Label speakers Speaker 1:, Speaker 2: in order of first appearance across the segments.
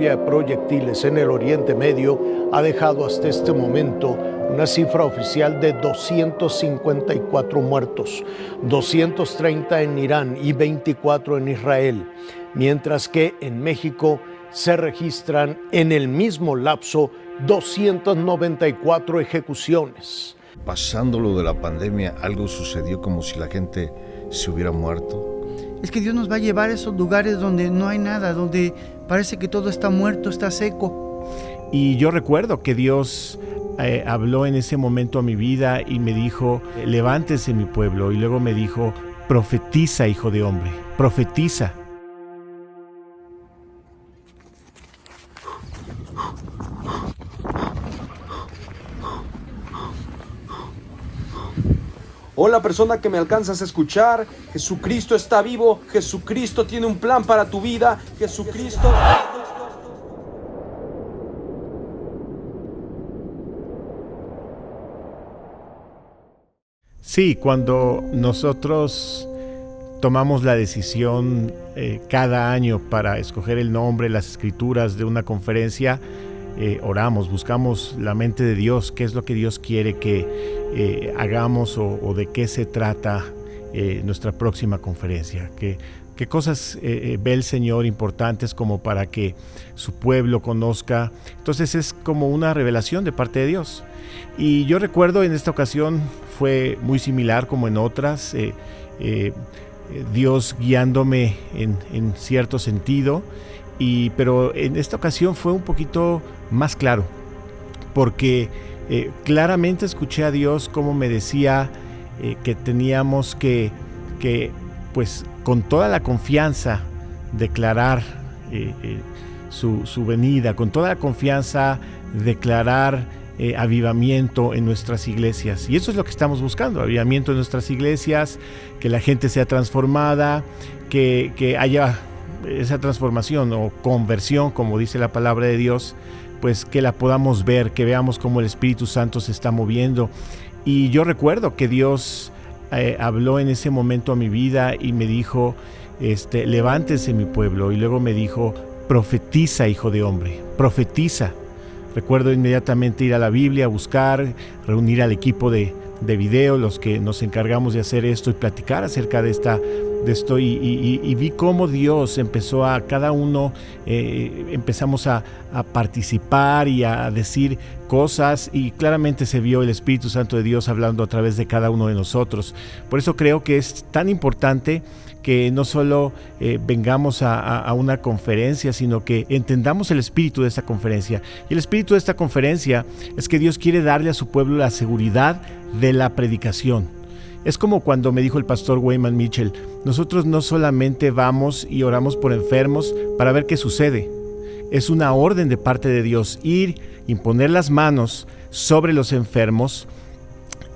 Speaker 1: lluvia de proyectiles en el Oriente Medio ha dejado hasta este momento una cifra oficial de 254 muertos, 230 en Irán y 24 en Israel, mientras que en México se registran en el mismo lapso 294 ejecuciones.
Speaker 2: Pasando lo de la pandemia, algo sucedió como si la gente se hubiera muerto.
Speaker 3: Es que Dios nos va a llevar a esos lugares donde no hay nada, donde parece que todo está muerto, está seco.
Speaker 4: Y yo recuerdo que Dios habló en ese momento a mi vida y me dijo, levántese mi pueblo, y luego me dijo, profetiza, hijo de hombre, profetiza.
Speaker 5: Hola, persona que me alcanzas a escuchar, Jesucristo está vivo, Jesucristo tiene un plan para tu vida, Jesucristo...
Speaker 4: Sí, cuando nosotros tomamos la decisión cada año para escoger el nombre, las escrituras de una conferencia, oramos, buscamos la mente de Dios, qué es lo que Dios quiere que hagamos o de qué se trata nuestra próxima conferencia, qué cosas ve el Señor importantes como para que su pueblo conozca. Entonces es como una revelación de parte de Dios. Y yo recuerdo en esta ocasión fue muy similar como en otras, Dios guiándome en cierto sentido, pero en esta ocasión fue un poquito más claro, porque claramente escuché a Dios como me decía que teníamos que pues con toda la confianza declarar su venida, con toda la confianza declarar avivamiento en nuestras iglesias. Y eso es lo que estamos buscando, avivamiento en nuestras iglesias, que la gente sea transformada, que haya esa transformación o conversión, como dice la palabra de Dios, pues que la podamos ver, que veamos cómo el Espíritu Santo se está moviendo. Y yo recuerdo que Dios habló en ese momento a mi vida y me dijo, levántese mi pueblo, y luego me dijo, profetiza, hijo de hombre, profetiza. Recuerdo inmediatamente ir a la Biblia, buscar, reunir al equipo de video, los que nos encargamos de hacer esto y platicar acerca de esto y vi cómo Dios empezó a cada uno, empezamos a participar y a decir cosas, y claramente se vio el Espíritu Santo de Dios hablando a través de cada uno de nosotros. Por eso creo que es tan importante que no solo vengamos a una conferencia, sino que entendamos el espíritu de esta conferencia. Y el espíritu de esta conferencia es que Dios quiere darle a su pueblo la seguridad de la predicación. Es como cuando me dijo el pastor Wayman Mitchell, nosotros no solamente vamos y oramos por enfermos para ver qué sucede. Es una orden de parte de Dios, ir, imponer las manos sobre los enfermos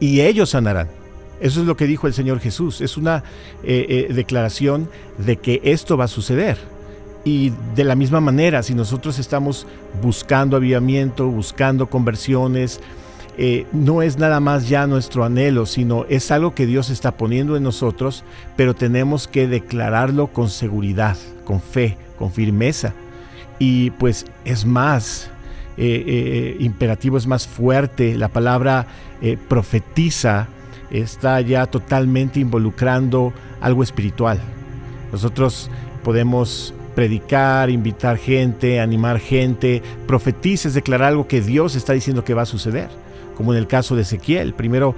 Speaker 4: y ellos sanarán. Eso es lo que dijo el Señor Jesús. Es una declaración de que esto va a suceder. Y de la misma manera, si nosotros estamos buscando avivamiento, buscando conversiones, no es nada más ya nuestro anhelo, sino es algo que Dios está poniendo en nosotros, pero tenemos que declararlo con seguridad, con fe, con firmeza. Y pues es más imperativo, es más fuerte. La palabra profetiza está ya totalmente involucrando algo espiritual. Nosotros podemos predicar, invitar gente, animar gente. Profetiza es declarar algo que Dios está diciendo que va a suceder, como en el caso de Ezequiel. Primero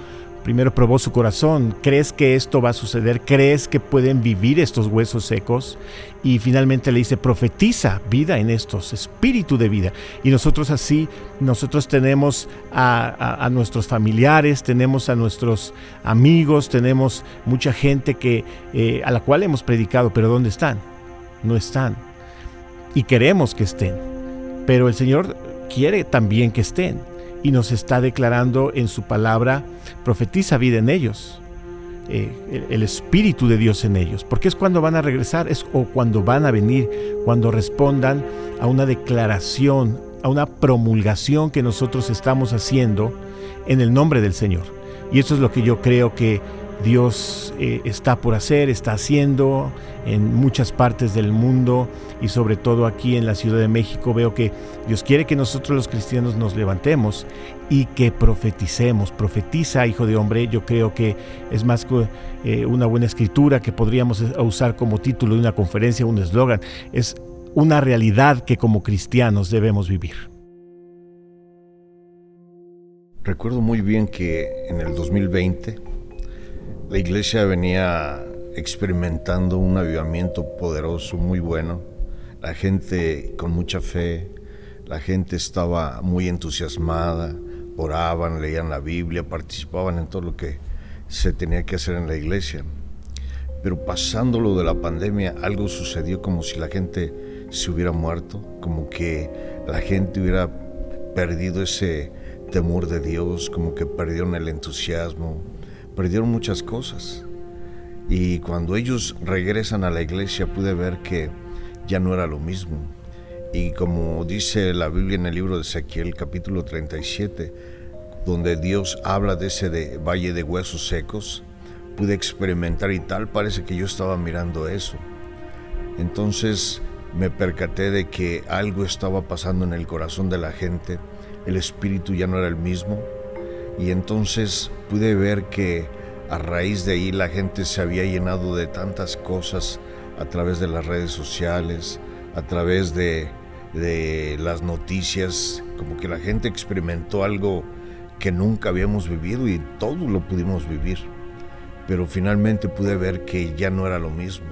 Speaker 4: probó su corazón. ¿Crees que esto va a suceder? ¿Crees que pueden vivir estos huesos secos? Y finalmente le dice, profetiza vida en estos, espíritu de vida. Y nosotros tenemos a nuestros familiares, tenemos a nuestros amigos, tenemos mucha gente a la cual hemos predicado, pero ¿dónde están? No están. Y queremos que estén, pero el Señor quiere también que estén. Y nos está declarando en su palabra, profetiza vida en ellos, el Espíritu de Dios en ellos, porque es cuando van a regresar, o cuando van a venir, cuando respondan a una declaración, a una promulgación que nosotros estamos haciendo en el nombre del Señor. Y eso es lo que yo creo que Dios está por hacer, está haciendo en muchas partes del mundo y sobre todo aquí en la Ciudad de México. Veo que Dios quiere que nosotros los cristianos nos levantemos y que profeticemos. Profetiza, hijo de hombre. Yo creo que es más que una buena escritura que podríamos usar como título de una conferencia, un eslogan. Es una realidad que como cristianos debemos vivir.
Speaker 2: Recuerdo muy bien que en el 2020 la iglesia venía experimentando un avivamiento poderoso, muy bueno. La gente con mucha fe, la gente estaba muy entusiasmada, oraban, leían la Biblia, participaban en todo lo que se tenía que hacer en la iglesia. Pero pasando lo de la pandemia, algo sucedió como si la gente se hubiera muerto, como que la gente hubiera perdido ese temor de Dios, como que perdieron el entusiasmo, perdieron muchas cosas. Y cuando ellos regresan a la iglesia pude ver que ya no era lo mismo. Y como dice la Biblia en el libro de Ezequiel, capítulo 37, donde Dios habla de ese valle de huesos secos, pude experimentar y tal parece que yo estaba mirando eso. Entonces me percaté de que algo estaba pasando en el corazón de la gente, el espíritu ya no era el mismo, y entonces pude ver que a raíz de ahí la gente se había llenado de tantas cosas a través de las redes sociales, a través de las noticias, como que la gente experimentó algo que nunca habíamos vivido y todos lo pudimos vivir, pero finalmente pude ver que ya no era lo mismo.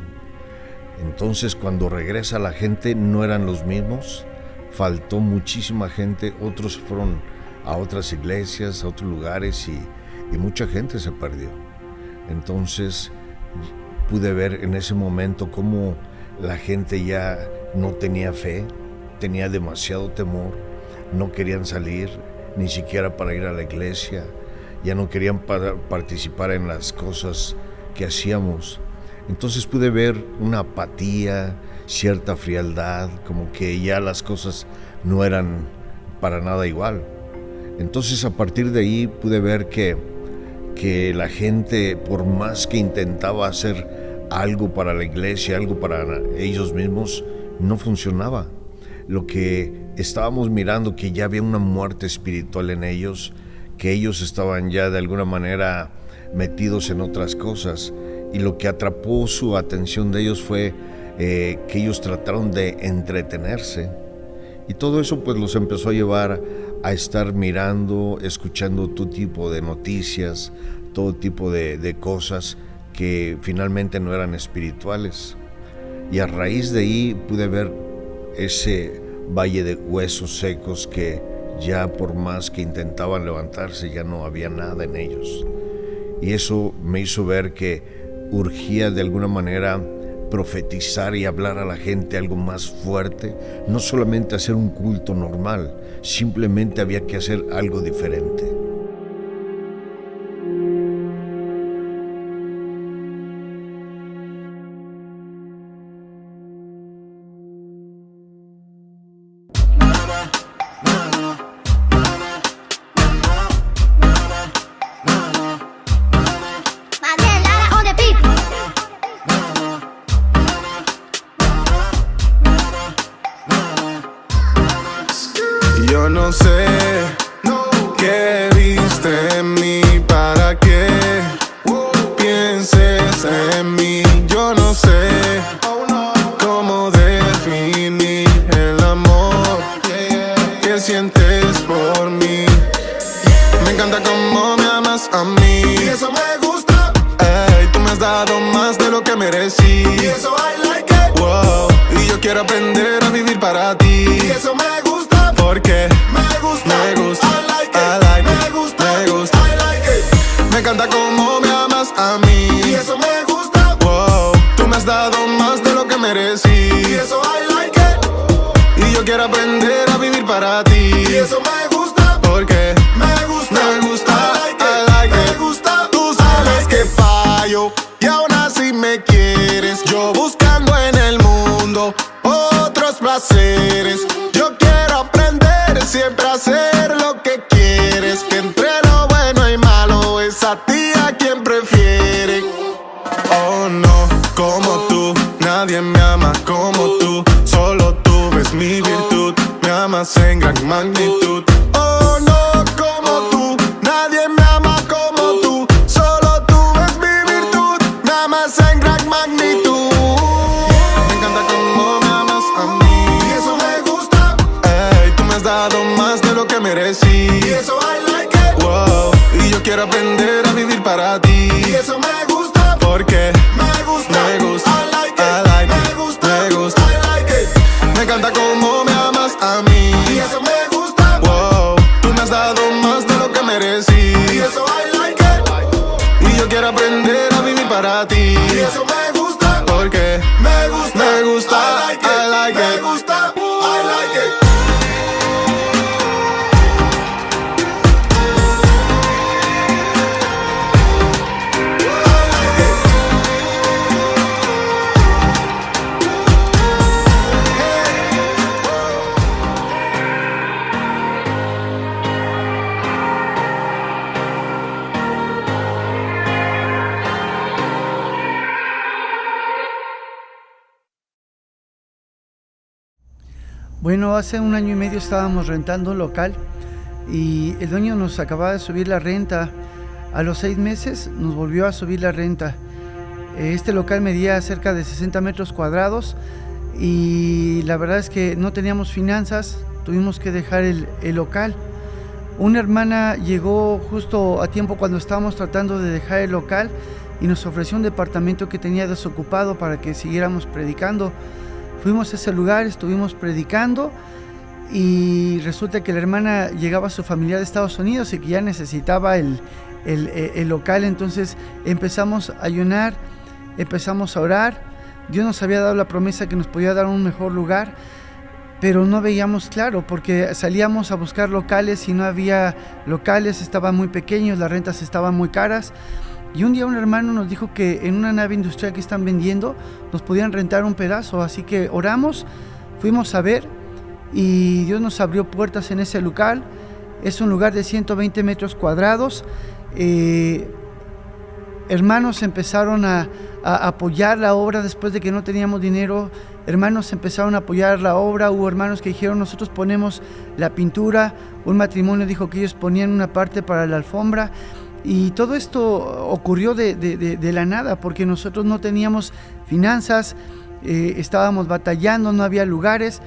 Speaker 2: Entonces cuando regresa la gente no eran los mismos, faltó muchísima gente, otros fueron a otras iglesias, a otros lugares y mucha gente se perdió. Entonces pude ver en ese momento cómo la gente ya no tenía fe, tenía demasiado temor, no querían salir ni siquiera para ir a la iglesia, ya no querían participar en las cosas que hacíamos. Entonces pude ver una apatía, cierta frialdad, como que ya las cosas no eran para nada igual. Entonces a partir de ahí pude ver que la gente, por más que intentaba hacer algo para la iglesia, algo para ellos mismos, no funcionaba. Lo que estábamos mirando, que ya había una muerte espiritual en ellos, que ellos estaban ya de alguna manera metidos en otras cosas, y lo que atrapó su atención de ellos fue que ellos trataron de entretenerse, y todo eso pues los empezó a llevar a estar mirando, escuchando todo tipo de noticias, todo tipo de cosas que finalmente no eran espirituales. Y a raíz de ahí pude ver ese valle de huesos secos que ya por más que intentaban levantarse ya no había nada en ellos. Y eso me hizo ver que urgía de alguna manera profetizar y hablar a la gente algo más fuerte, no solamente hacer un culto normal, simplemente había que hacer algo diferente.
Speaker 6: Yo no sé qué viste en mí para que pienses en mí. Yo no sé cómo definir el amor que sientes por mí. Me encanta cómo me amas a mí, y eso me gusta. Ey, tú me has dado más de lo que merecí, y eso I like it. Wow, y yo quiero aprender a vivir para ti, y eso me gusta. Porque me gusta, I like it, me gusta, I like it. Me encanta cómo me amas a mí, y eso me gusta. Wow, tú me has dado más de lo que merecí, y eso I like it. Y yo quiero aprender a vivir para ti, y eso me gusta. Porque me gusta, I like it, me gusta. Tú sabes que fallo y aún así me quieres. Yo buscando en el mundo otros placeres. Yo quiero aprender siempre a hacer lo que quieres, que entre lo bueno y malo es a ti a quien prefieres. amas en gran magnitud. Oh, no como tú, nadie me ama como tú. Solo tú es mi virtud, me amas en gran magnitud. Me encanta cómo me amas a mí, y eso me gusta. Ey, tú me has dado más de lo que merecí, y eso I like it. Wow, y yo quiero aprender a vivir para ti, y eso me gusta. Porque me gusta, I like it, me gusta, I like it. Me encanta cómo me amas a mí, y eso me gusta. Wow, tú me has dado más de lo que merecí, y eso I like it. Y yo quiero aprender a vivir para ti, y eso me gusta. Porque me gusta, I like it, me gusta, I like it.
Speaker 3: Bueno, hace 1 año y medio estábamos rentando un local y el dueño nos acababa de subir la renta. A los 6 meses nos volvió a subir la renta. Este local medía cerca de 60 metros cuadrados y la verdad es que no teníamos finanzas, tuvimos que dejar el local. Una hermana llegó justo a tiempo cuando estábamos tratando de dejar el local y nos ofreció un departamento que tenía desocupado para que siguiéramos predicando. Fuimos a ese lugar, estuvimos predicando y resulta que la hermana llegaba a su familia de Estados Unidos y que ya necesitaba el local. Entonces empezamos a ayunar, empezamos a orar. Dios nos había dado la promesa que nos podía dar un mejor lugar, pero no veíamos claro porque salíamos a buscar locales y no había locales, estaban muy pequeños, las rentas estaban muy caras. Y un día un hermano nos dijo que en una nave industrial que están vendiendo nos podían rentar un pedazo, así que oramos, fuimos a ver y Dios nos abrió puertas en ese local. Es un lugar de 120 metros cuadrados. Hermanos empezaron a apoyar la obra después de que no teníamos dinero. Hermanos empezaron a apoyar la obra. Hubo hermanos que dijeron, nosotros ponemos la pintura. Un matrimonio dijo que ellos ponían una parte para la alfombra. Y todo esto ocurrió de la nada, porque nosotros no teníamos finanzas, estábamos batallando, no había lugares,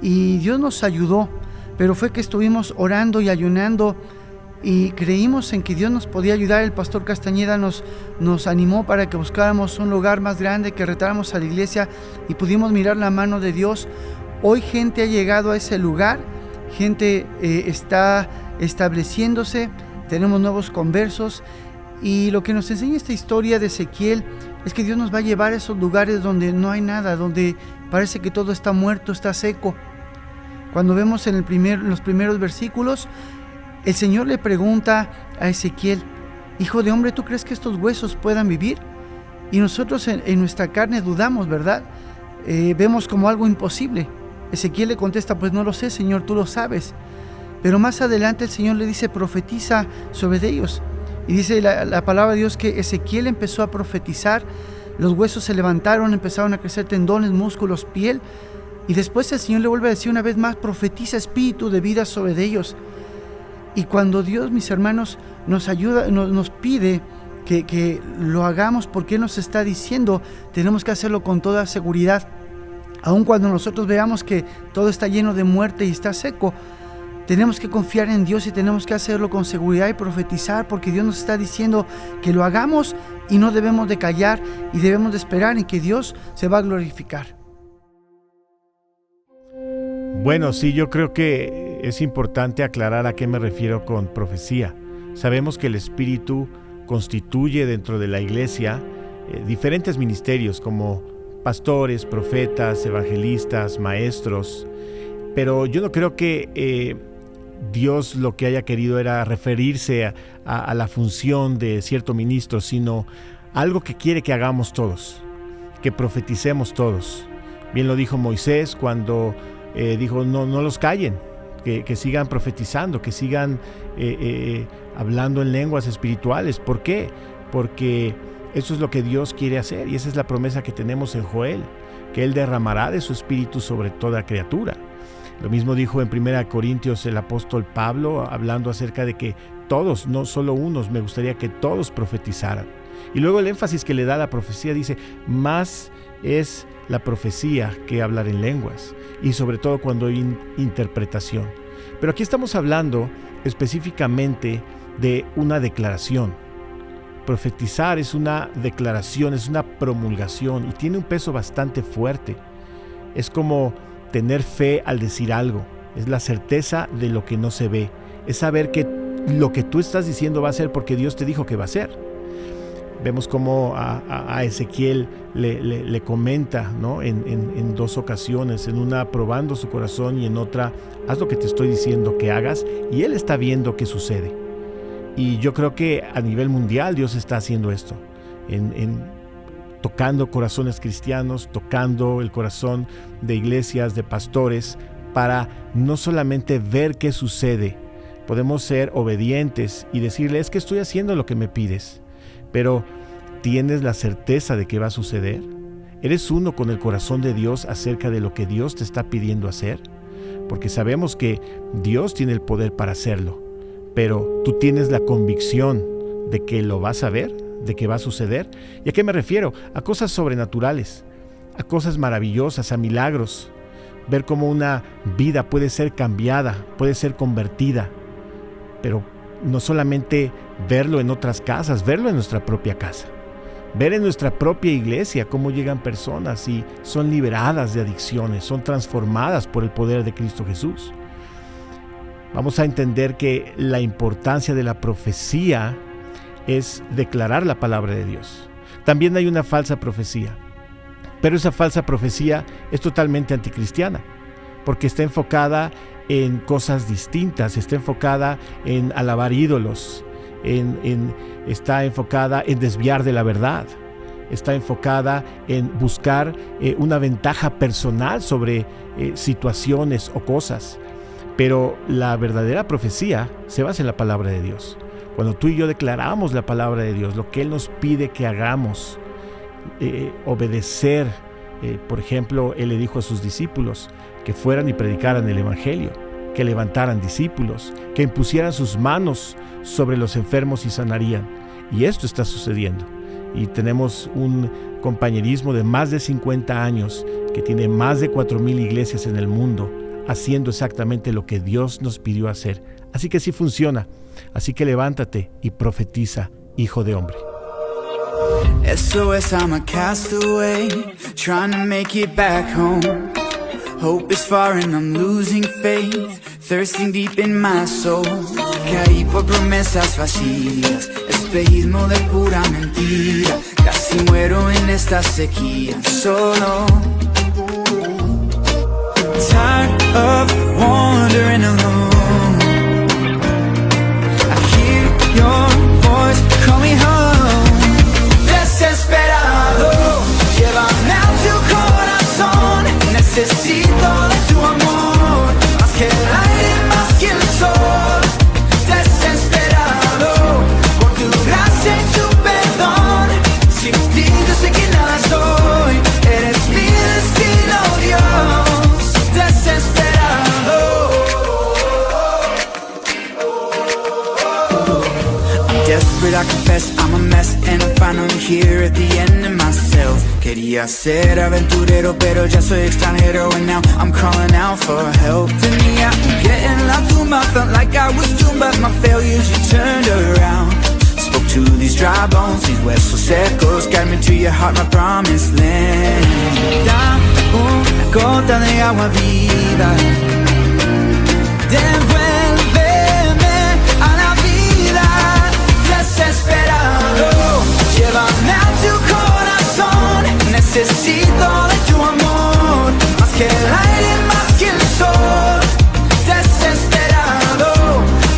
Speaker 3: y Dios nos ayudó. Pero fue que estuvimos orando y ayunando, y creímos en que Dios nos podía ayudar. El pastor Castañeda nos animó para que buscáramos un lugar más grande, que retáramos a la iglesia, y pudimos mirar la mano de Dios. Hoy gente ha llegado a ese lugar, gente está estableciéndose. Tenemos nuevos conversos y lo que nos enseña esta historia de Ezequiel es que Dios nos va a llevar a esos lugares donde no hay nada, donde parece que todo está muerto, está seco. Cuando vemos en los primeros versículos, el Señor le pregunta a Ezequiel, hijo de hombre, ¿tú crees que estos huesos puedan vivir? Y nosotros en nuestra carne dudamos, ¿verdad? Vemos como algo imposible. Ezequiel le contesta, pues no lo sé, Señor, tú lo sabes. Pero más adelante el Señor le dice, profetiza sobre ellos. Y dice la palabra de Dios que Ezequiel empezó a profetizar, los huesos se levantaron, empezaron a crecer tendones, músculos, piel. Y después el Señor le vuelve a decir una vez más, profetiza espíritu de vida sobre ellos. Y cuando Dios, mis hermanos, nos ayuda, nos pide que lo hagamos porque Él nos está diciendo, tenemos que hacerlo con toda seguridad. Aun cuando nosotros veamos que todo está lleno de muerte y está seco, tenemos que confiar en Dios y tenemos que hacerlo con seguridad y profetizar, porque Dios nos está diciendo que lo hagamos y no debemos de callar y debemos de esperar en que Dios se va a glorificar.
Speaker 4: Bueno, sí, yo creo que es importante aclarar a qué me refiero con profecía. Sabemos que el Espíritu constituye dentro de la iglesia diferentes ministerios como pastores, profetas, evangelistas, maestros, pero yo no creo que Dios lo que haya querido era referirse a la función de cierto ministro, sino algo que quiere que hagamos todos, que profeticemos todos. Bien lo dijo Moisés cuando dijo no los callen, que sigan profetizando, que sigan hablando en lenguas espirituales. ¿Por qué? Porque eso es lo que Dios quiere hacer, y esa es la promesa que tenemos en Joel, que Él derramará de su espíritu sobre toda criatura. Lo mismo dijo en 1 Corintios el apóstol Pablo, hablando acerca de que todos, no solo unos, me gustaría que todos profetizaran. Y luego el énfasis que le da a la profecía dice, más es la profecía que hablar en lenguas, y sobre todo cuando hay interpretación. Pero aquí estamos hablando específicamente de una declaración. Profetizar es una declaración, es una promulgación y tiene un peso bastante fuerte. Es como tener fe al decir algo, es la certeza de lo que no se ve, es saber que lo que tú estás diciendo va a ser porque Dios te dijo que va a ser. Vemos cómo a Ezequiel le comenta, ¿no? en dos ocasiones, en una probando su corazón y en otra, haz lo que te estoy diciendo que hagas, y él está viendo qué sucede. Y yo creo que a nivel mundial Dios está haciendo esto, tocando corazones cristianos, tocando el corazón de iglesias, de pastores, para no solamente ver qué sucede. Podemos ser obedientes y decirle, es que estoy haciendo lo que me pides, pero ¿tienes la certeza de que va a suceder? ¿Eres uno con el corazón de Dios acerca de lo que Dios te está pidiendo hacer? Porque sabemos que Dios tiene el poder para hacerlo, pero ¿tú tienes la convicción de que lo vas a ver? ¿De que va a suceder? ¿Y a qué me refiero? A cosas sobrenaturales, a cosas maravillosas, a milagros. Ver cómo una vida puede ser cambiada, puede ser convertida, pero no solamente verlo en otras casas, verlo en nuestra propia casa. Ver en nuestra propia iglesia cómo llegan personas y son liberadas de adicciones, son transformadas por el poder de Cristo Jesús. Vamos a entender que la importancia de la profecía es declarar la palabra de Dios. También hay una falsa profecía, pero esa falsa profecía es totalmente anticristiana, porque está enfocada en cosas distintas, está enfocada en alabar ídolos, está enfocada en desviar de la verdad, está enfocada en buscar una ventaja personal sobre situaciones o cosas. Pero la verdadera profecía se basa en la palabra de Dios. Cuando tú y yo declaramos la palabra de Dios, lo que Él nos pide que hagamos, obedecer, por ejemplo, Él le dijo a sus discípulos que fueran y predicaran el Evangelio, que levantaran discípulos, que impusieran sus manos sobre los enfermos y sanarían. Y esto está sucediendo. Y tenemos un compañerismo de más de 50 años que tiene más de 4,000 iglesias en el mundo, haciendo exactamente lo que Dios nos pidió hacer. Así que sí funciona. Así que levántate y profetiza, hijo de hombre.
Speaker 7: SOS, I'm a castaway, trying to make it back home. Hope is far and I'm losing faith, thirsting deep in my soul. Caí por promesas vacías, espejismo de pura mentira. Casi muero en esta sequía, solo. Tired of wandering alone. I hear your voice, call me home. Desesperado, llévame a tu corazón. Necesito de tu amor, más que el aire, más que el sol. Desesperado, por tu gracia y tu perdón. Sin ti yo sé que nada soy, eres mi destino, Dios. Desesperado. I'm desperate, I confess, I'm a mess, and I'm finally here at the end of myself. Quería ser aventurero, pero ya soy extranjero, and now I'm crawling out for help. Tenía un pie en la tumba, felt like I was doomed, but my failures you turned around. Spoke to these dry bones, these huesos secos, guide me to your heart, my promised land. Dame una gota de agua viva, devuélveme a la vida. Desesperado, llévame a tu corazón. Necesito de tu amor, más que el aire, más que el sol. Desesperado,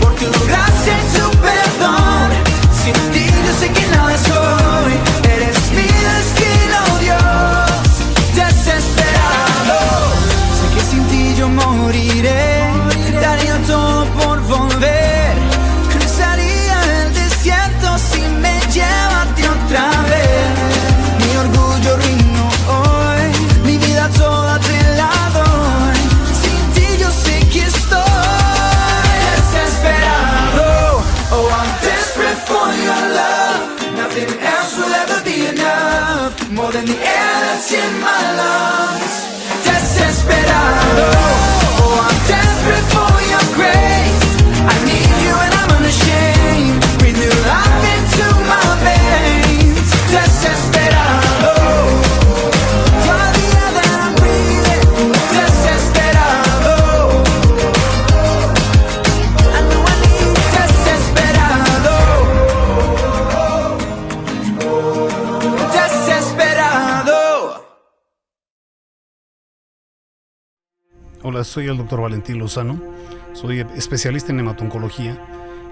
Speaker 7: por tu gracia y tu perdón. Sin ti yo sé que nada soy, eres mi destino, Dios. Desesperado, sé que sin ti yo moriré. Daría todo por volver. Cruzaría el desierto si me llevaste otra vez. Mi orgullo rindo hoy, mi vida toda te la doy. Sin ti yo
Speaker 8: Hola, soy el doctor Valentín Lozano, soy especialista en hemato-oncología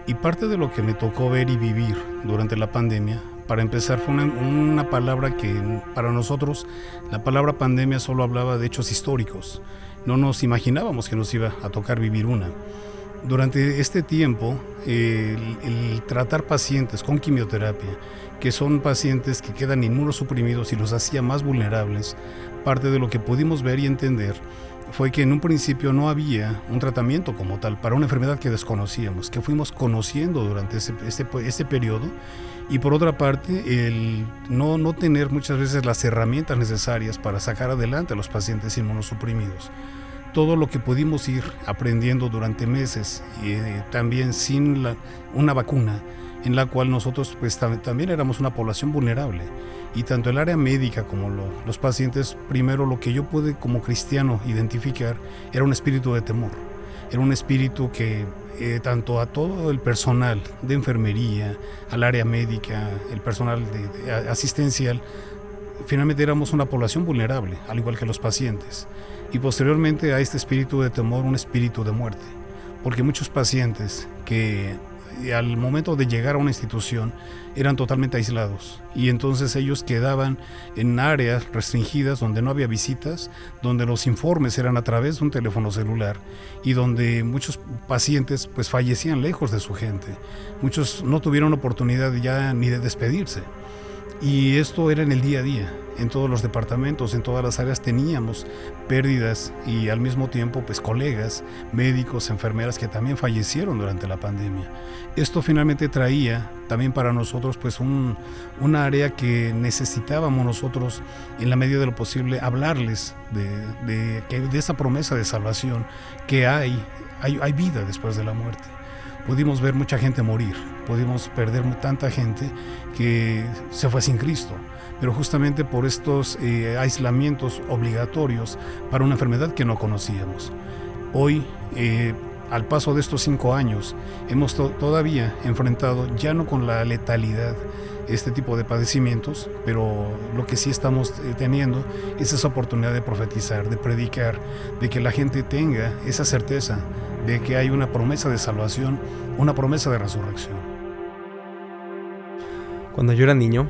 Speaker 8: y parte de lo que me tocó ver y vivir durante la pandemia, para empezar, fue una palabra que para nosotros, la palabra pandemia solo hablaba de hechos históricos. No nos imaginábamos que nos iba a tocar vivir una. Durante este tiempo, el tratar pacientes con quimioterapia, que son pacientes que quedan inmunosuprimidos y los hacía más vulnerables, parte de lo que pudimos ver y entender fue que en un principio no había un tratamiento como tal para una enfermedad que desconocíamos, que fuimos conociendo durante este periodo, y por otra parte el no tener muchas veces las herramientas necesarias para sacar adelante a los pacientes inmunosuprimidos. Todo lo que pudimos ir aprendiendo durante meses, también sin una vacuna, en la cual nosotros pues también éramos una población vulnerable, y tanto el área médica como los pacientes, primero lo que yo pude como cristiano identificar era un espíritu de temor, era un espíritu que tanto a todo el personal de enfermería, al área médica, el personal de asistencial, finalmente éramos una población vulnerable, al igual que los pacientes, y posteriormente a este espíritu de temor, un espíritu de muerte, porque muchos pacientes que al momento de llegar a una institución eran totalmente aislados, y entonces ellos quedaban en áreas restringidas donde no había visitas, donde los informes eran a través de un teléfono celular, y donde muchos pacientes pues fallecían lejos de su gente. Muchos no tuvieron oportunidad ya ni de despedirse, y esto era en el día a día. En todos los departamentos, en todas las áreas teníamos pérdidas, y al mismo tiempo pues colegas, médicos, enfermeras que también fallecieron durante la pandemia. Esto finalmente traía también para nosotros pues una área que necesitábamos nosotros, en la medida de lo posible, hablarles de esa promesa de salvación, que hay vida después de la muerte. Pudimos ver mucha gente morir, pudimos perder tanta gente que se fue sin Cristo, pero justamente por estos aislamientos obligatorios para una enfermedad que no conocíamos. Hoy, al paso de estos 5 años, hemos todavía enfrentado, ya no con la letalidad, este tipo de padecimientos, pero lo que sí estamos teniendo es esa oportunidad de profetizar, de predicar, de que la gente tenga esa certeza de que hay una promesa de salvación, una promesa de resurrección.
Speaker 9: Cuando yo era niño,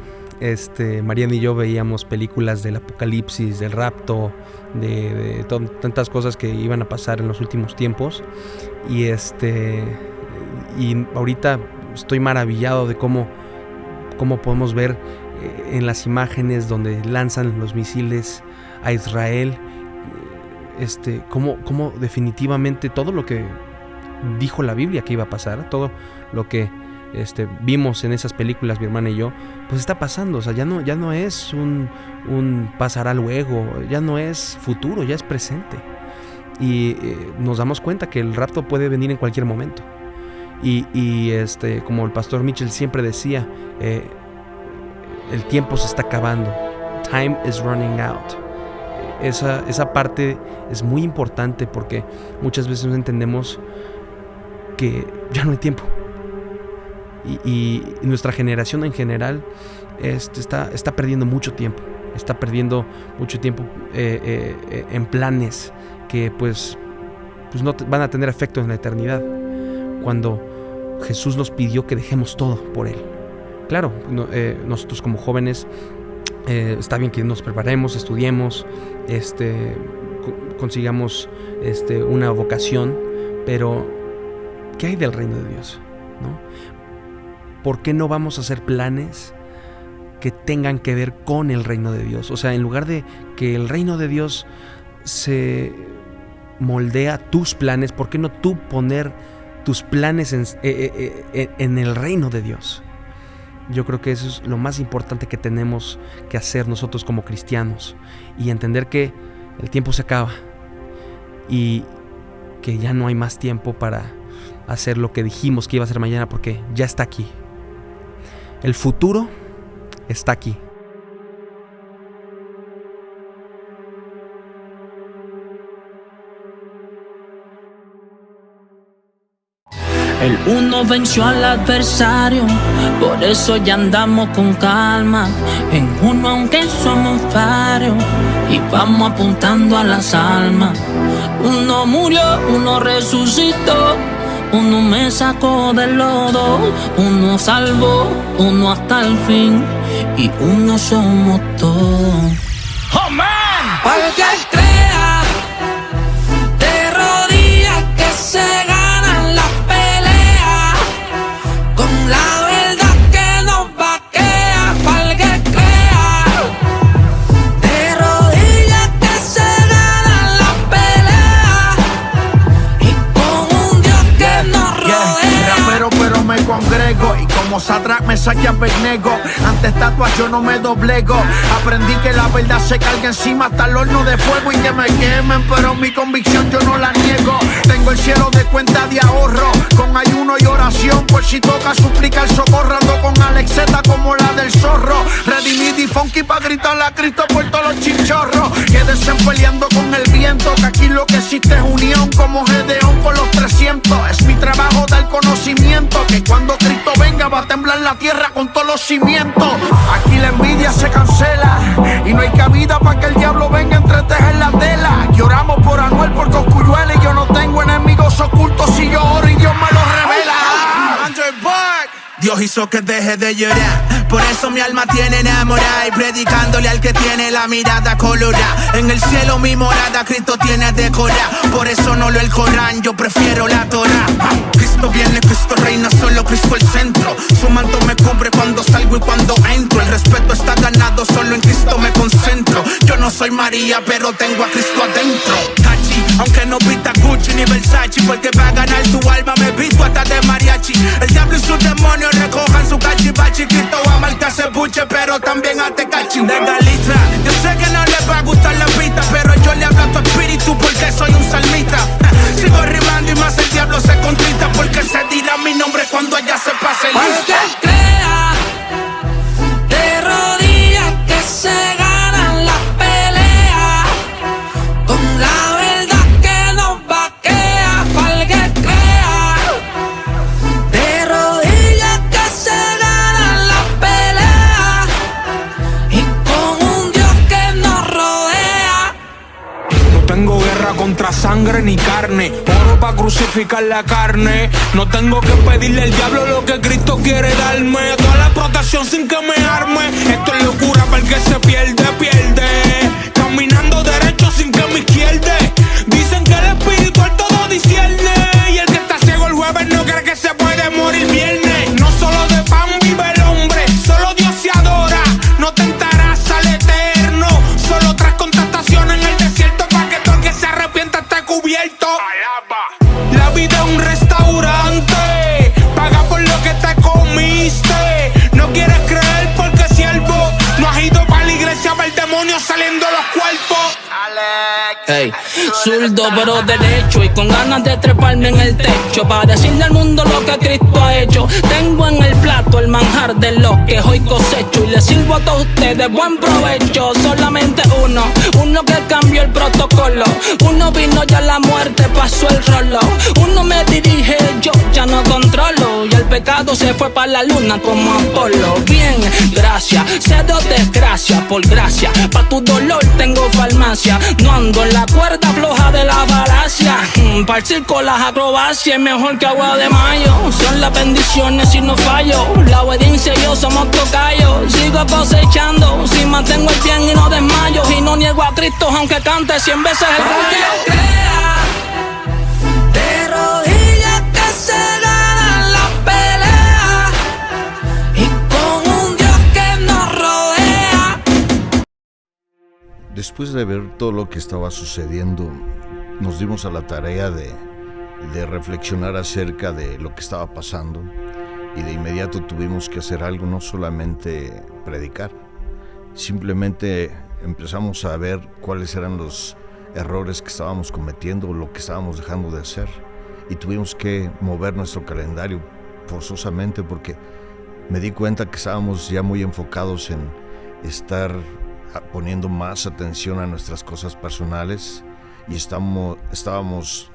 Speaker 9: Mariana y yo veíamos películas del apocalipsis, del rapto, de tantas cosas que iban a pasar en los últimos tiempos, y ahorita estoy maravillado de cómo podemos ver en las imágenes donde lanzan los misiles a Israel, cómo definitivamente todo lo que dijo la Biblia que iba a pasar, todo lo que vimos en esas películas, mi hermana y yo, pues está pasando. O sea, ya no es un pasará luego, ya no es futuro, ya es presente, y nos damos cuenta que el rapto puede venir en cualquier momento, y como el pastor Mitchell siempre decía, el tiempo se está acabando, time is running out. Esa parte es muy importante, porque muchas veces no entendemos que ya no hay tiempo, y nuestra generación en general está perdiendo mucho tiempo, en planes que pues no van a tener efecto en la eternidad, cuando Jesús nos pidió que dejemos todo por Él. Claro, nosotros como jóvenes, está bien que nos preparemos, estudiemos, consigamos una vocación, pero ¿qué hay del reino de Dios? ¿No? ¿Por qué no vamos a hacer planes que tengan que ver con el reino de Dios? O sea, en lugar de que el reino de Dios se moldea tus planes, ¿por qué no tú poner tus planes en el reino de Dios? Yo creo que eso es lo más importante que tenemos que hacer nosotros como cristianos, y entender que el tiempo se acaba y que ya no hay más tiempo para hacer lo que dijimos que iba a ser mañana, porque ya está aquí. El futuro está aquí.
Speaker 10: El uno venció al adversario, por eso ya andamos con calma. En uno aunque somos varios, y vamos apuntando a las almas. Uno murió, uno resucitó, uno me sacó del lodo, uno salvó, uno hasta el fin, y uno somos todos. ¡Oh, man!
Speaker 7: Para que crea de rodillas que se ganan las peleas con la verdad que nos vaquea. Para que crea de rodillas que se ganan las peleas y con un Dios que nos rodea.
Speaker 11: Rapero pero me congrego y como Sadrach me saqué a Abednego. Ante estatuas yo no me doblego. Aprendí que la verdad se carga encima hasta el horno de fuego y que me quemen, pero mi convicción yo no la niego. Tengo el cielo de cuenta de ahorro, con ayuno y oración por si toca suplicar socorro. Ando con Alexeta como la del zorro, redimid y funky pa' gritarle a Cristo por todos los chinchorros. Quédense peleando con el viento, que aquí lo que existe es unión, como Gedeón con los 300. Es mi trabajo dar conocimiento, que cuando Cristo venga va a temblar la tierra con todos los cimientos. Aquí la envidia se cancela y no hay cabida para que el diablo venga a entretejer la tela. Lloramos por Anuel, por Cosculluela, y yo no tengo enemigos ocultos si yo oro y Dios me los revela.
Speaker 12: Dios hizo que deje de llorar, por eso mi alma tiene enamorada, y predicándole al que tiene la mirada colorada. En el cielo mi morada Cristo tiene decorada, por eso no lo el Corán, yo prefiero la Torah. Cristo viene, Cristo reina, solo Cristo el centro. Su manto me cubre cuando salgo y cuando entro. El respeto está ganado, solo en Cristo me concentro. Yo no soy María, pero tengo a Cristo adentro. Tachi, aunque no pita Gucci ni Versace, porque para ganar tu alma me visto hasta de mariachi. El diablo y sus demonios recojan su cachivachi. Cristo ama al que se buche, pero también a Tecachi. De Galitra, yo sé que no les va a gustar la pista, pero yo le hablo a tu espíritu porque soy un salmista. Sigo rimando y más el diablo se contrita, porque se dirá mi nombre cuando allá se pase lista.
Speaker 7: Que crea de rodillas que se ganan las peleas con la verdad que nos vaquea. Para que crea de rodillas que se ganan las peleas y con un Dios que nos rodea.
Speaker 5: No tengo guerra contra sangre ni carne, oro pa' crucificar la carne. No tengo que pedirle al diablo lo que Cristo quiere darme. Toda la protección sin que me arme. Esto es locura para el que se pierde, pierde. Caminando derecho sin que me izquierde. Dicen que el espiritual todo discierne, y el que está ciego el jueves no cree que se puede morir viernes. No solo de pan vive el hombre, solo Dios se adora. No tentarás al eterno, solo 3 contestaciones en el desierto para que todo el que se arrepienta esté cubierto. La vida es un restaurante, paga por lo que te comiste. No quieres creer porque siervo no has ido para la iglesia, para el demonio saliendo los cuerpos.
Speaker 10: Hey, zurdo pero derecho y con ganas de treparme en el techo para decirle al mundo lo que Cristo ha hecho. Tengo en el plato el manjar de lo que hoy cosecho y le sirvo a todos ustedes buen provecho. Solamente uno que cambió el protocolo. Uno vino ya la muerte, pasó el rolo. Uno me dirige, yo ya no controlo, y el pecado se fue para la luna como Apolo. Bien, gracias, cedo desgracia por gracia. Pa' tu dolor tengo farmacia. No ando en la cuerda floja de la falacia. Para el circo las acrobacias es mejor que agua de mayo. Son las bendiciones y no fallo. La obediencia y yo somos tocayos. Sigo cosechando, si mantengo el pie y no desmayo. Y no niego a Cristo aunque cante 100 veces el gallo.
Speaker 7: De rodillas que se ganan las peleas y con un Dios que nos rodea.
Speaker 2: Después de ver todo lo que estaba sucediendo, nos dimos a la tarea de reflexionar acerca de lo que estaba pasando, y de inmediato tuvimos que hacer algo, no solamente predicar. Simplemente empezamos a ver cuáles eran los errores que estábamos cometiendo, lo que estábamos dejando de hacer, y tuvimos que mover nuestro calendario forzosamente, porque me di cuenta que estábamos ya muy enfocados en estar poniendo más atención a nuestras cosas personales, y estábamos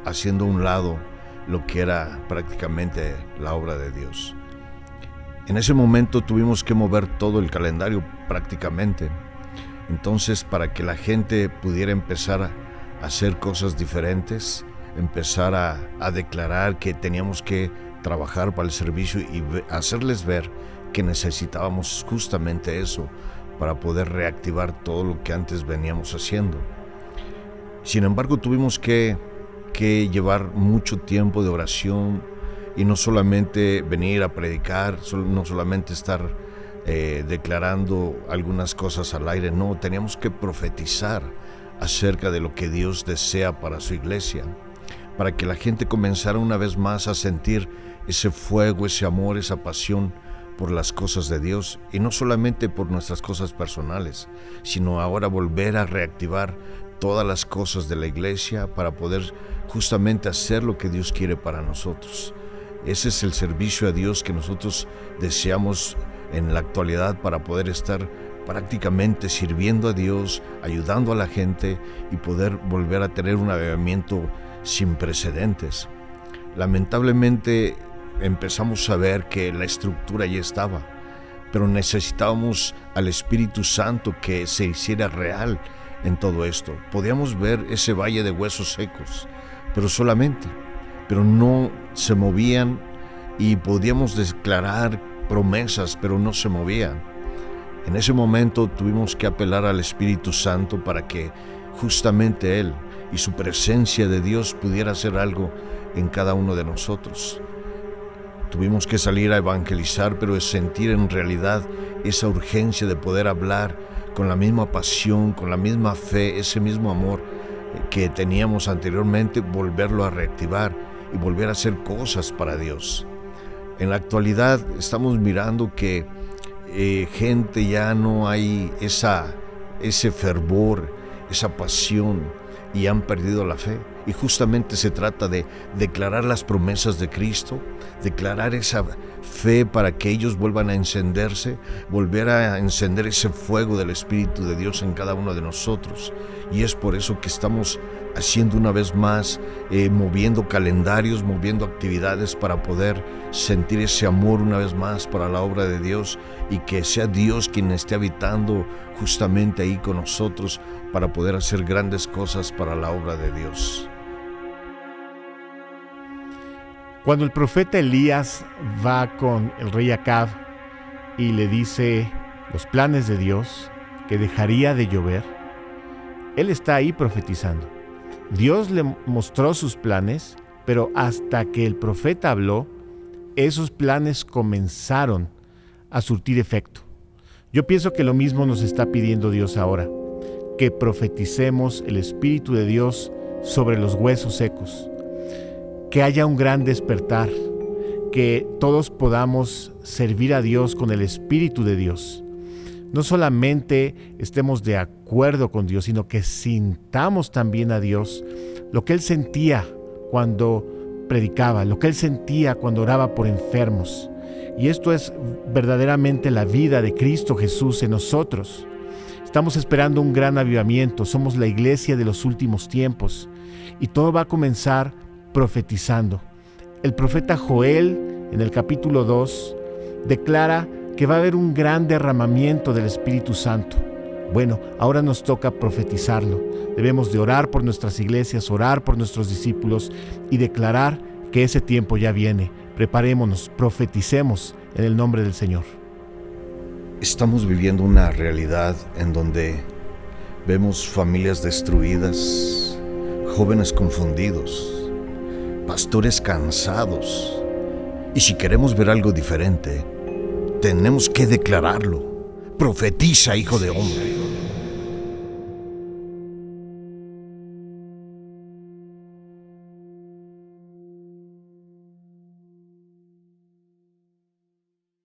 Speaker 2: haciendo a un lado lo que era prácticamente la obra de Dios. En ese momento tuvimos que mover todo el calendario prácticamente. Entonces, para que la gente pudiera empezar a hacer cosas diferentes, empezar a declarar que teníamos que trabajar para el servicio y hacerles ver que necesitábamos justamente eso para poder reactivar todo lo que antes veníamos haciendo. Sin embargo, tuvimos que llevar mucho tiempo de oración y no solamente venir a predicar, no solamente estar declarando algunas cosas al aire, no, teníamos que profetizar acerca de lo que Dios desea para su iglesia, para que la gente comenzara una vez más a sentir ese fuego, ese amor, esa pasión por las cosas de Dios, y no solamente por nuestras cosas personales, sino ahora volver a reactivar todas las cosas de la iglesia para poder justamente hacer lo que Dios quiere para nosotros. Ese es el servicio a Dios que nosotros deseamos en la actualidad, para poder estar prácticamente sirviendo a Dios, ayudando a la gente y poder volver a tener un avivamiento sin precedentes. Lamentablemente empezamos a ver que la estructura ya estaba, pero necesitábamos al Espíritu Santo que se hiciera real en todo esto. Podíamos ver ese valle de huesos secos, pero no se movían, y podíamos declarar promesas, pero no se movían. En ese momento tuvimos que apelar al Espíritu Santo para que justamente Él y su presencia de Dios pudiera hacer algo en cada uno de nosotros. Tuvimos que salir a evangelizar, pero es sentir en realidad esa urgencia de poder hablar con la misma pasión, con la misma fe, ese mismo amor que teníamos anteriormente, volverlo a reactivar y volver a hacer cosas para Dios. En la actualidad estamos mirando que gente ya no hay ese fervor, esa pasión, y han perdido la fe. Y justamente se trata de declarar las promesas de Cristo, declarar esa fe para que ellos vuelvan a encenderse, volver a encender ese fuego del Espíritu de Dios en cada uno de nosotros. Y es por eso que estamos haciendo una vez más, moviendo calendarios, moviendo actividades para poder sentir ese amor una vez más para la obra de Dios, y que sea Dios quien esté habitando justamente ahí con nosotros para poder hacer grandes cosas para la obra de Dios.
Speaker 4: Cuando el profeta Elías va con el rey Acab y le dice los planes de Dios, que dejaría de llover, él está ahí profetizando. Dios le mostró sus planes, pero hasta que el profeta habló, esos planes comenzaron a surtir efecto. Yo pienso que lo mismo nos está pidiendo Dios ahora, que profeticemos el Espíritu de Dios sobre los huesos secos, que haya un gran despertar, que todos podamos servir a Dios con el Espíritu de Dios. No solamente estemos de acuerdo con Dios, sino que sintamos también a Dios, lo que Él sentía cuando predicaba, lo que Él sentía cuando oraba por enfermos. Y esto es verdaderamente la vida de Cristo Jesús en nosotros. Estamos esperando un gran avivamiento, somos la iglesia de los últimos tiempos, y todo va a comenzar profetizando. El profeta Joel, en el capítulo 2, declara que va a haber un gran derramamiento del Espíritu Santo. Bueno, ahora nos toca profetizarlo. Debemos de orar por nuestras iglesias, orar por nuestros discípulos y declarar que ese tiempo ya viene. Preparémonos, profeticemos en el nombre del Señor.
Speaker 2: Estamos viviendo una realidad en donde vemos familias destruidas, jóvenes confundidos, pastores cansados. Y si queremos ver algo diferente, tenemos que declararlo. Profetiza, hijo de hombre.